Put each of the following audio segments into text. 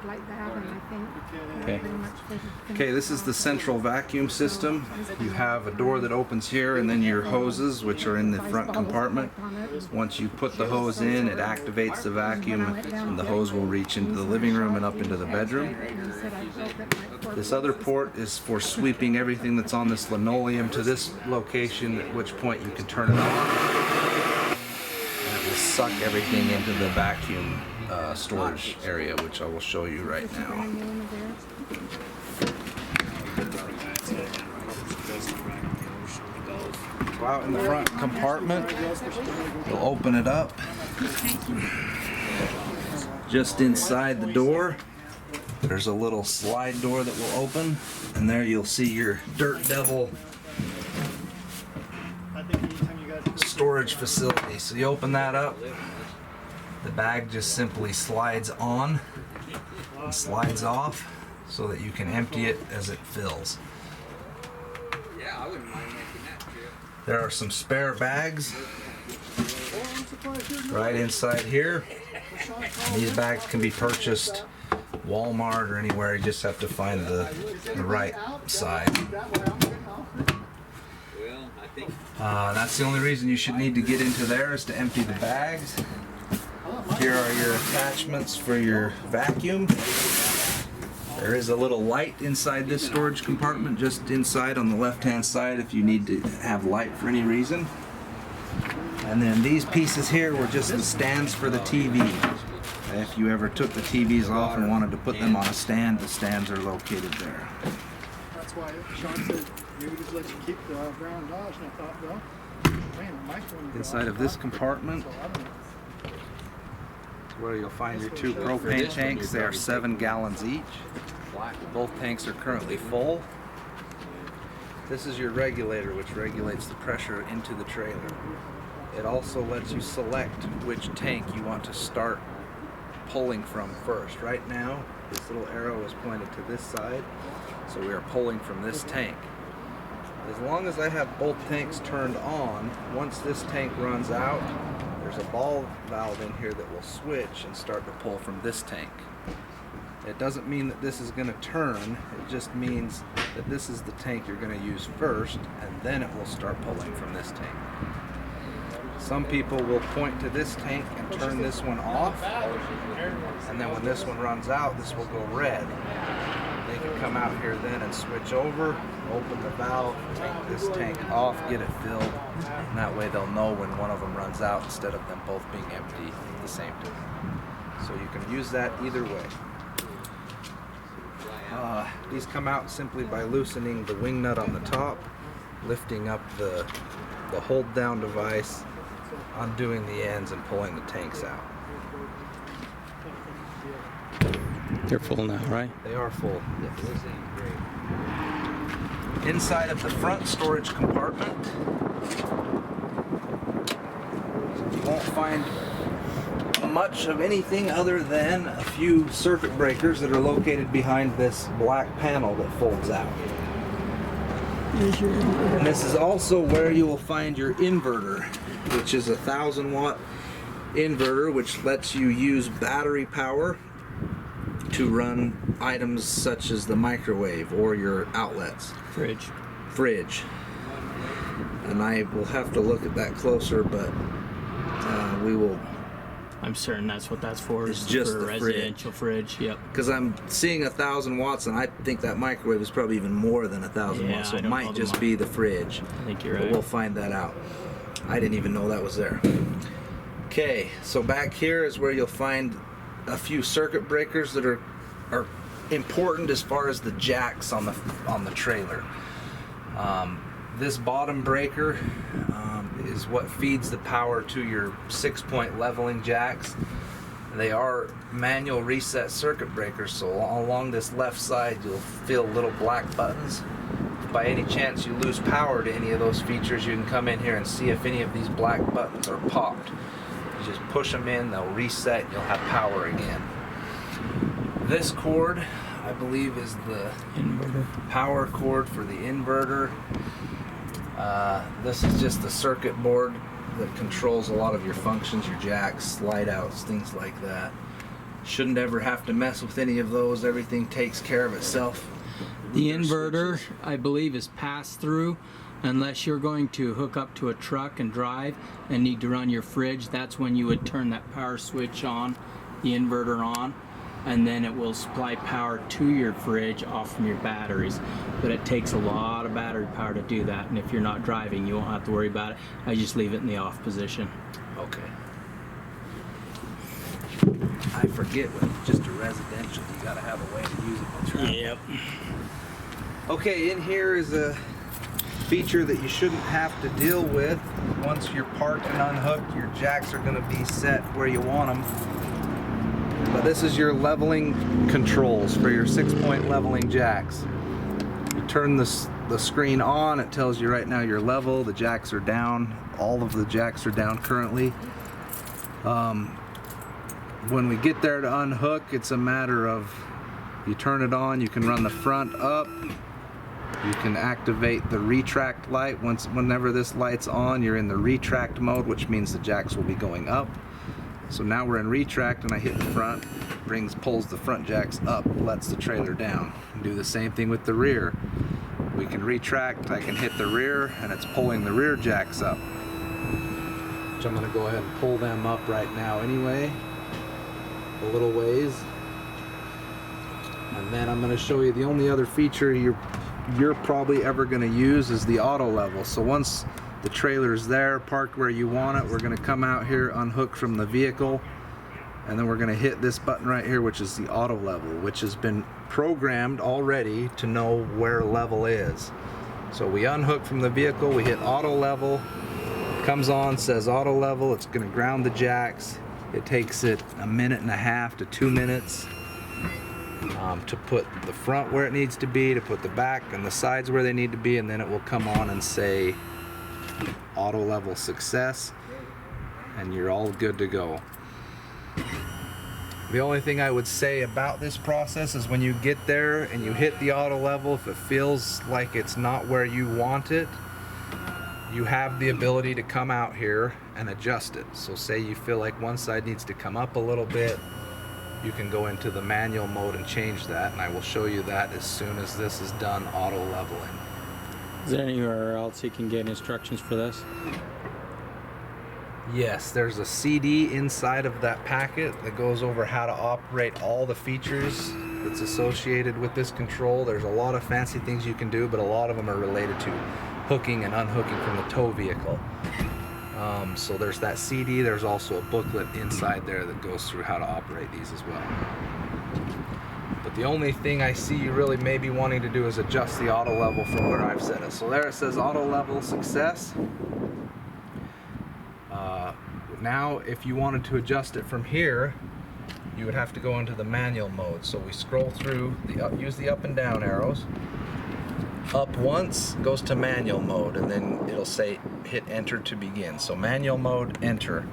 like that, and I think Okay. pretty much Okay, this is the central vacuum system. You have a door that opens here and then your hoses, which are in the front compartment. Once you put the hose in, it activates the vacuum and the hose will reach into the living room and up into the bedroom. This other port is for sweeping everything that's on this linoleum to this location, at which point you can turn it on. And it will suck everything into the vacuum storage area, which I will show you right now. Go out in the front compartment, you'll open it up. Just inside the door, there's a little slide door that will open, and there you'll see your Dirt Devil storage facility. So you open that up, the bag just simply slides on and slides off so that you can empty it as it fills. Yeah, I wouldn't mind making that trip. There are some spare bags right inside here. And these bags can be purchased Walmart or anywhere. You just have to find the right side. Well, I think That's the only reason you should need to get into there, is to empty the bags. Here are your attachments for your vacuum. There is a little light inside this storage compartment, just inside on the left-hand side if you need to have light for any reason. And then these pieces here were just the stands for the TV. If you ever took the TVs off and wanted to put them on a stand, the stands are located there. That's why Sean said, maybe just let you keep the Brown Dodge, and I thought, well, man, Mike's one Inside of this compartment is where you'll find your two propane tanks. They are 7 gallons each. Both tanks are currently full. This is your regulator, which regulates the pressure into the trailer. It also lets you select which tank you want to start pulling from first. Right now, this little arrow is pointed to this side, so we are pulling from this tank. As long as I have both tanks turned on, once this tank runs out, there's a ball valve in here that will switch and start to pull from this tank. It doesn't mean that this is going to turn, it just means that this is the tank you're going to use first, and then it will start pulling from this tank. Some people will point to this tank and turn this one off, and then when this one runs out, this will go red. They can come out here then and switch over, open the valve, take this tank off, get it filled, and that way they'll know when one of them runs out instead of them both being empty at the same time. So you can use that either way. These come out simply by loosening the wing nut on the top, lifting up the hold down device, undoing the ends, and pulling the tanks out. They're full now, right? They are full. Inside of the front storage compartment, you won't find much of anything other than a few circuit breakers that are located behind this black panel that folds out. And this is also where you will find your inverter, which is a 1,000-watt inverter, which lets you use battery power to run items such as the microwave or your outlets. Fridge. And I will have to look at that closer, but we will. I'm certain that's what that's for. It's just for the a residential fridge. Yep. Because I'm seeing 1,000 watts, and I think that microwave is probably even more than 1,000 watts, so I it don't might know the just be the fridge. I think you're But right. we'll find that out. I didn't even know that was there. Okay, so back here is where you'll find a few circuit breakers that are important as far as the jacks on the trailer. This bottom breaker is what feeds the power to your 6-point leveling jacks. They are manual reset circuit breakers, so along this left side you'll feel little black buttons. If by any chance you lose power to any of those features, you can come in here and see if any of these black buttons are popped. You just push them in, they'll reset, and you'll have power again. This cord, I believe, is the power cord for the inverter. This is just the circuit board that controls a lot of your functions, your jacks, slide outs, things like that. Shouldn't ever have to mess with any of those. Everything takes care of itself. The There's inverter, switches. I believe, is pass through. Unless you're going to hook up to a truck and drive and need to run your fridge, that's when you would turn that power switch on, the inverter on, and then it will supply power to your fridge off from your batteries. But it takes a lot of battery power to do that, and if you're not driving, you won't have to worry about it. I just leave it in the off position. Okay. I forget when it's just a residential, you gotta have a way to use it while traveling. Yep. Okay, in here is a feature that you shouldn't have to deal with. Once you're parked and unhooked, your jacks are gonna be set where you want them. But this is your leveling controls for your 6-point leveling jacks. You turn the screen on, it tells you right now you're level, the jacks are down. All of the jacks are down currently. When we get there to unhook, it's a matter of you turn it on, you can run the front up, you can activate the retract light. Whenever this light's on, you're in the retract mode, which means the jacks will be going up. So now we're in retract and I hit the front, pulls the front jacks up, lets the trailer down. Do the same thing with the rear. We can retract, I can hit the rear and it's pulling the rear jacks up. Which I'm gonna go ahead and pull them up right now anyway, a little ways. And then I'm gonna show you the only other feature you're probably ever gonna use is the auto level. So once the trailer's there, parked where you want it, we're gonna come out here, unhook from the vehicle, and then we're gonna hit this button right here, which is the auto level, which has been programmed already to know where level is. So we unhook from the vehicle, we hit auto level, comes on, says auto level, it's gonna ground the jacks. It takes it 1.5 to 2 minutes to put the front where it needs to be, to put the back and the sides where they need to be, and then it will come on and say auto level success, and you're all good to go. The only thing I would say about this process is when you get there and you hit the auto level, if it feels like it's not where you want it, you have the ability to come out here and adjust it. So say you feel like one side needs to come up a little bit, you can go into the manual mode and change that, and I will show you that as soon as this is done auto leveling. Is there anywhere else you can get instructions for this? Yes, there's a CD inside of that packet that goes over how to operate all the features that's associated with this control. There's a lot of fancy things you can do, but a lot of them are related to hooking and unhooking from the tow vehicle. So there's that CD. There's also a booklet inside there that goes through how to operate these as well. But the only thing I see you really may be wanting to do is adjust the auto level from where I've set it. So there it says auto level success. Now if you wanted to adjust it from here, you would have to go into the manual mode. So we scroll through, use the up and down arrows. Up once goes to manual mode, and then it'll say hit enter to begin. So manual mode, enter.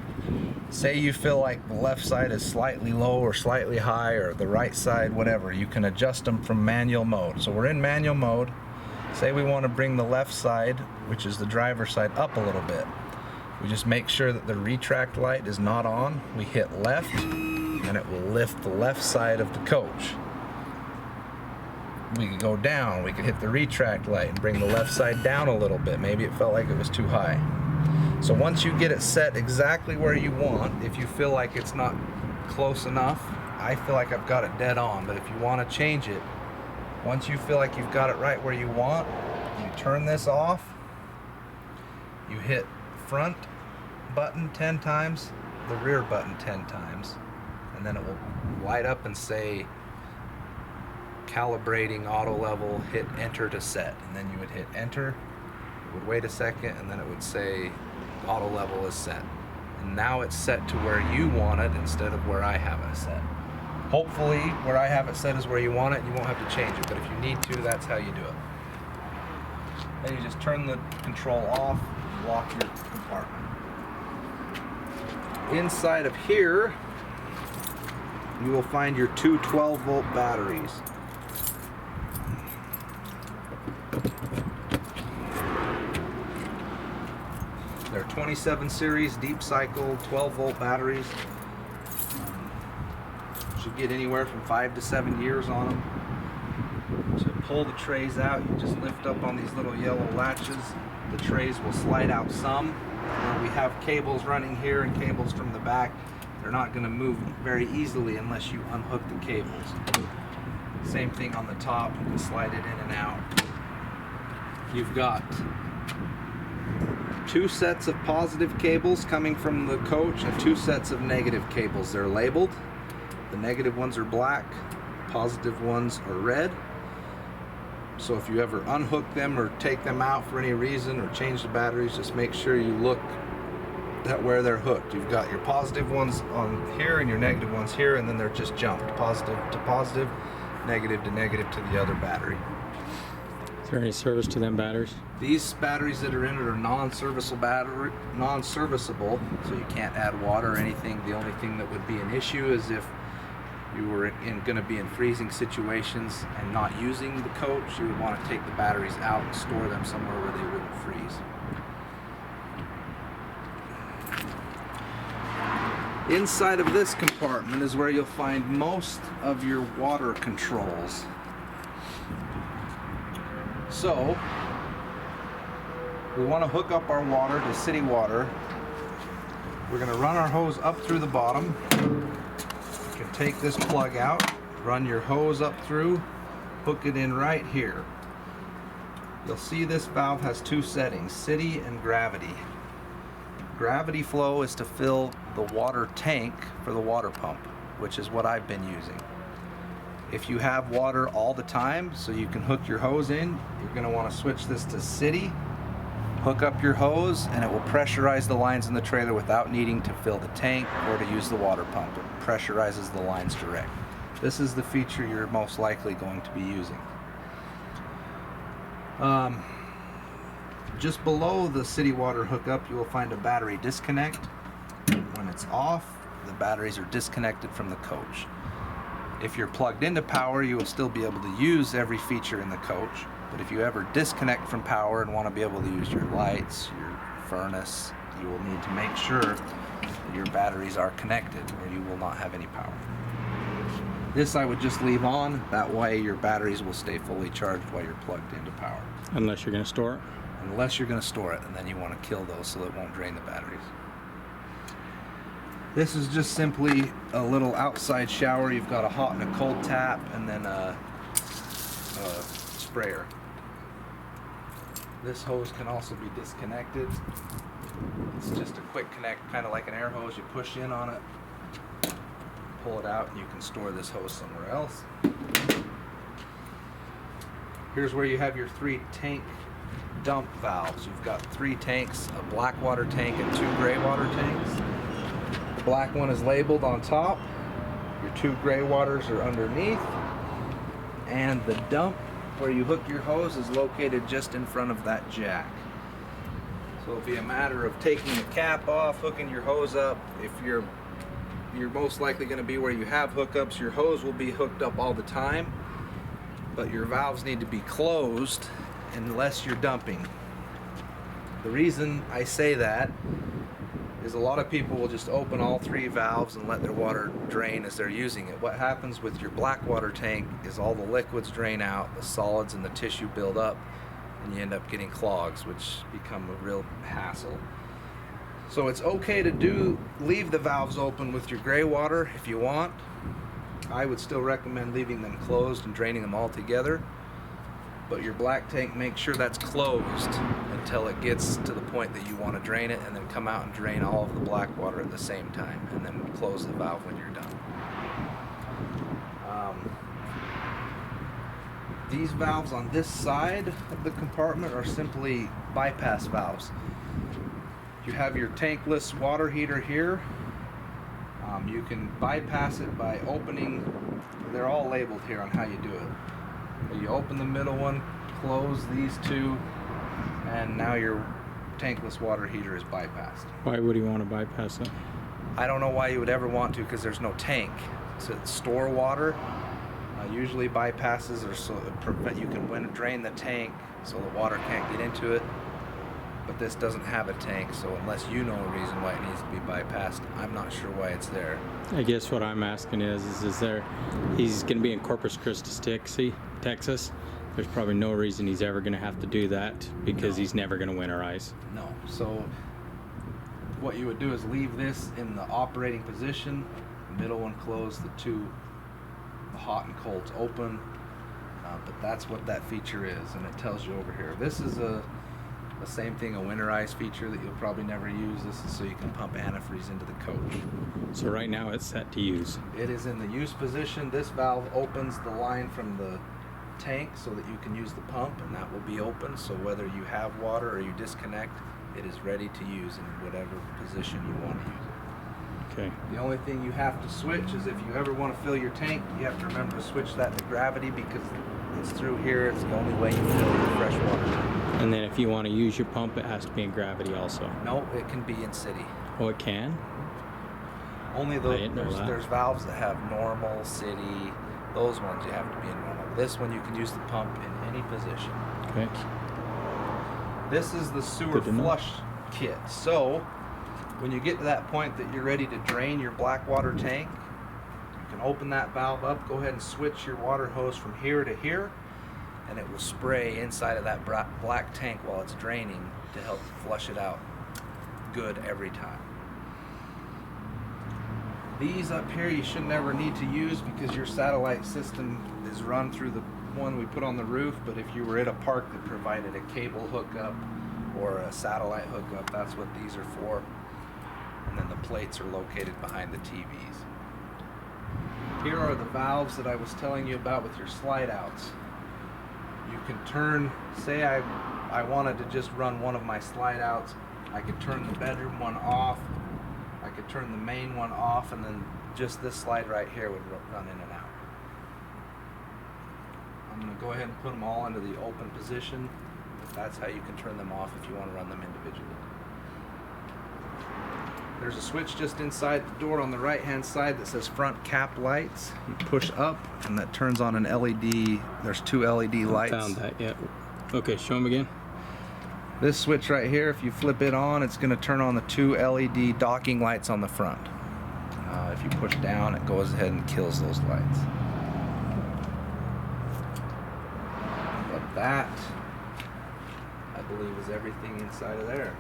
Say you feel like the left side is slightly low or slightly high, or the right side, whatever, you can adjust them from manual mode. So we're in manual mode. Say we want to bring the left side, which is the driver's side, up a little bit. We just make sure that the retract light is not on. We hit left, and it will lift the left side of the coach. We could go down, we could hit the retract light and bring the left side down a little bit. Maybe it felt like it was too high. So once you get it set exactly where you want, if you feel like it's not close enough, I feel like I've got it dead on, but if you want to change it, once you feel like you've got it right where you want, you turn this off, you hit front button 10 times, the rear button 10 times, and then it will light up and say calibrating auto level, hit enter to set, and then you would hit enter, it would wait a second, and then it would say auto level is set. And now it's set to where you want it instead of where I have it set. Hopefully where I have it set is where you want it and you won't have to change it, but if you need to, that's how you do it. Then you just turn the control off, lock your compartment. Inside of here, you will find your two 12-volt batteries. They're 27 series deep cycle 12-volt batteries. Should get anywhere from 5 to 7 years on them. To pull the trays out, you just lift up on these little yellow latches. The trays will slide out some. Where we have cables running here and cables from the back, they're not going to move very easily unless you unhook the cables. Same thing on the top, you can slide it in and out. You've got 2 sets of positive cables coming from the coach and 2 sets of negative cables. They're labeled. The negative ones are black, positive ones are red. So if you ever unhook them or take them out for any reason or change the batteries, just make sure you look at where they're hooked. You've got your positive ones on here and your negative ones here, and then they're just jumped positive to positive, negative to negative to the other battery. Is there any service to them batteries? These batteries that are in it are non-serviceable, so you can't add water or anything. The only thing that would be an issue is if you were going to be in freezing situations and not using the coach, you would want to take the batteries out and store them somewhere where they wouldn't freeze. Inside of this compartment is where you'll find most of your water controls. So, we want to hook up our water to city water. We're going to run our hose up through the bottom. You can take this plug out, run your hose up through, hook it in right here. You'll see this valve has 2 settings, city and gravity. Gravity flow is to fill the water tank for the water pump, which is what I've been using. If you have water all the time, so you can hook your hose in, you're going to want to switch this to city, hook up your hose, and it will pressurize the lines in the trailer without needing to fill the tank or to use the water pump. It pressurizes the lines direct. This is the feature you're most likely going to be using. Just below the city water hookup, you will find a battery disconnect. When it's off, the batteries are disconnected from the coach. If you're plugged into power, you will still be able to use every feature in the coach. But if you ever disconnect from power and want to be able to use your lights, your furnace, you will need to make sure that your batteries are connected or you will not have any power. This I would just leave on, that way your batteries will stay fully charged while you're plugged into power. Unless you're going to store it? Unless you're going to store it, and then you want to kill those so it won't drain the batteries. This is just simply a little outside shower. You've got a hot and a cold tap, and then a sprayer. This hose can also be disconnected. It's just a quick connect, kind of like an air hose. You push in on it, pull it out, and you can store this hose somewhere else. Here's where you have your 3 tank dump valves. You've got 3 tanks, a black water tank and 2 gray water tanks. The black one is labeled on top. Your 2 gray waters are underneath. And the dump where you hook your hose is located just in front of that jack. So it'll be a matter of taking the cap off, hooking your hose up. If you're most likely going to be where you have hookups, your hose will be hooked up all the time, but your valves need to be closed unless you're dumping. The reason I say that is a lot of people will just open all 3 valves and let their water drain as they're using it. What happens with your black water tank is all the liquids drain out, the solids and the tissue build up, and you end up getting clogs, which become a real hassle. So it's okay to leave the valves open with your gray water if you want. I would still recommend leaving them closed and draining them all together. But your black tank, make sure that's closed until it gets to the point that you want to drain it, and then come out and drain all of the black water at the same time, and then close the valve when you're done. These valves on this side of the compartment are simply bypass valves. You have your tankless water heater here. You can bypass it by opening, they're all labeled here on how you do it. You open the middle one, close these 2, and now your tankless water heater is bypassed. Why would you want to bypass it? I don't know why you would ever want to, because there's no tank to store water. Usually bypasses are so prevent you can drain the tank so the water can't get into it. but this doesn't have a tank, so unless you know a reason why it needs to be bypassed, I'm not sure why it's there. I guess what I'm asking is there, he's going to be in Corpus Christi, Texas. There's probably no reason he's ever going to have to do that because No. he's never going to winterize. No. So what you would do is leave this in the operating position, middle one closed, the hot and cold's open. But that's what that feature is, and it tells you over here. This is the same thing, a winterize feature that you'll probably never use. This is so you can pump antifreeze into the coach. So right now it's set to use. It is in the use position. This valve opens the line from the tank so that you can use the pump, and that will be open. So whether you have water or you disconnect, it is ready to use in whatever position you want to use it. Okay. The only thing you have to switch is if you ever want to fill your tank, you have to remember to switch that to gravity because it's through here. It's the only way you fill your fresh water tank. And then if you want to use your pump, it has to be in gravity also. No, it can be in city. Oh, it can? Only I didn't know that. there's valves that have normal, city. Those ones you have to be in normal. This one you can use the pump in any position. Okay. This is the sewer Good to know. flush kit. So when you get to that point that you're ready to drain your black water tank, you can open that valve up, go ahead and switch your water hose from here to here, and it will spray inside of that black tank while it's draining to help flush it out good every time. These up here you should never need to use because your satellite system is run through the one we put on the roof, but if you were at a park that provided a cable hookup or a satellite hookup, that's what these are for. And then the plates are located behind the TVs. Here are the valves that I was telling you about with your slide outs. You can turn, say I wanted to just run one of my slide outs, I could turn the bedroom one off, I could turn the main one off, and then just this slide right here would run in and out. I'm going to go ahead and put them all into the open position, but that's how you can turn them off if you want to run them individually. There's a switch just inside the door on the right hand side that says front cap lights. You push up and that turns on an LED. There's two LED lights. Found that, yeah. Okay, show him again. This switch right here, if you flip it on, it's going to turn on the two LED docking lights on the front. If you push down, it goes ahead and kills those lights. But that, I believe, is everything inside of there.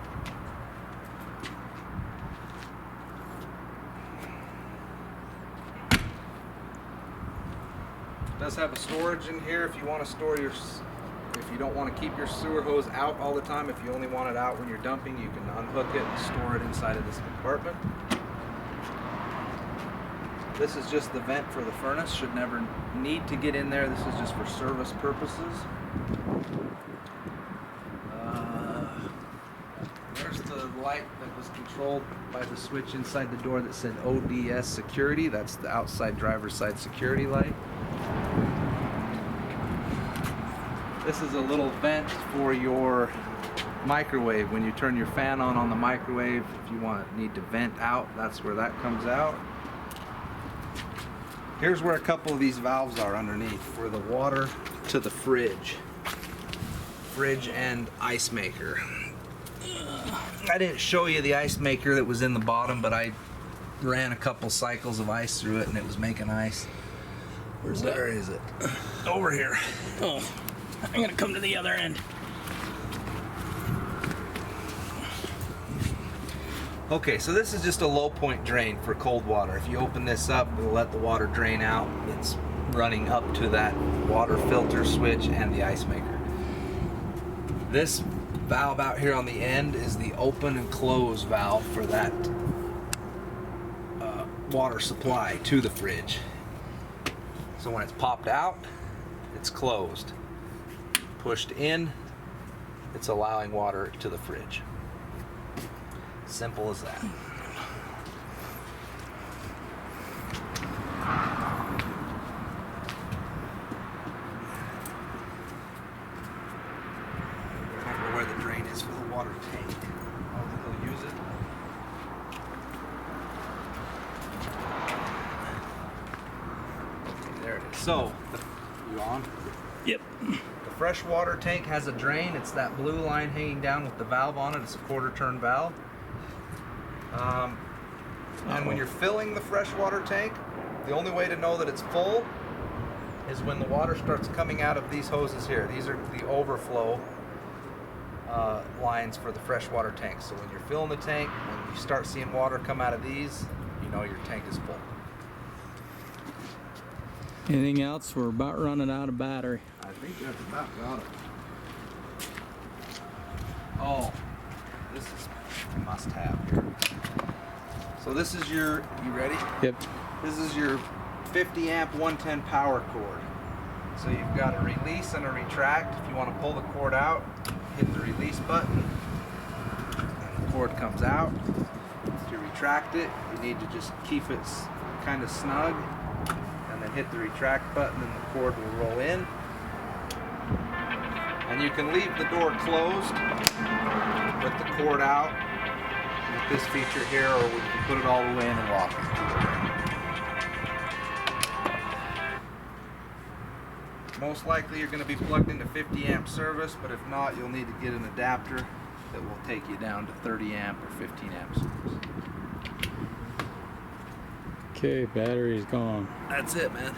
It does have a storage in here if you want to store your, if you don't want to keep your sewer hose out all the time. If you only want it out when you're dumping, you can unhook it and store it inside of this compartment. This is just the vent for the furnace. Should never need to get in there. This is just for service purposes. There's the light that was controlled by the switch inside the door that said ODS security. That's the outside driver's side security light. This is a little vent for your microwave. When you turn your fan on the microwave, if you need to vent out, that's where that comes out. Here's where a couple of these valves are underneath for the water to the fridge and ice maker. I didn't show you the ice maker that was in the bottom, but I ran a couple cycles of ice through it and it was making ice. Where is it? Over here. Oh, I'm gonna come to the other end. Okay, so this is just a low point drain for cold water. If you open this up, it'll let the water drain out. It's running up to that water filter switch and the ice maker. This valve out here on the end is the open and close valve for that water supply to the fridge. So when it's popped out, it's closed. Pushed in, it's allowing water to the fridge. Simple as that. Remember where the drain is for the water tank. I don't think they'll use it. Okay, there it is. So, you on? Yep. The freshwater tank has a drain. It's that blue line hanging down with the valve on it. It's a quarter turn valve. And when you're filling the freshwater tank, the only way to know that it's full is when the water starts coming out of these hoses here. These are the overflow lines for the freshwater tank. So when you're filling the tank, when you start seeing water come out of these, you know your tank is full. Anything else? We're about running out of battery. I think that's about got it. Oh, this is a must-have here. So this is your, you ready? Yep. This is your 50 amp 110 power cord. So you've got a release and a retract. If you want to pull the cord out, hit the release button and the cord comes out. To retract it, you need to just keep it kind of snug and then hit the retract button and the cord will roll in. And you can leave the door closed with the cord out with this feature here, or we can put it all the way in and lock it. Most likely you're going to be plugged into 50 amp service, but if not, you'll need to get an adapter that will take you down to 30 amp or 15 amp service. Okay, battery's gone. That's it, man.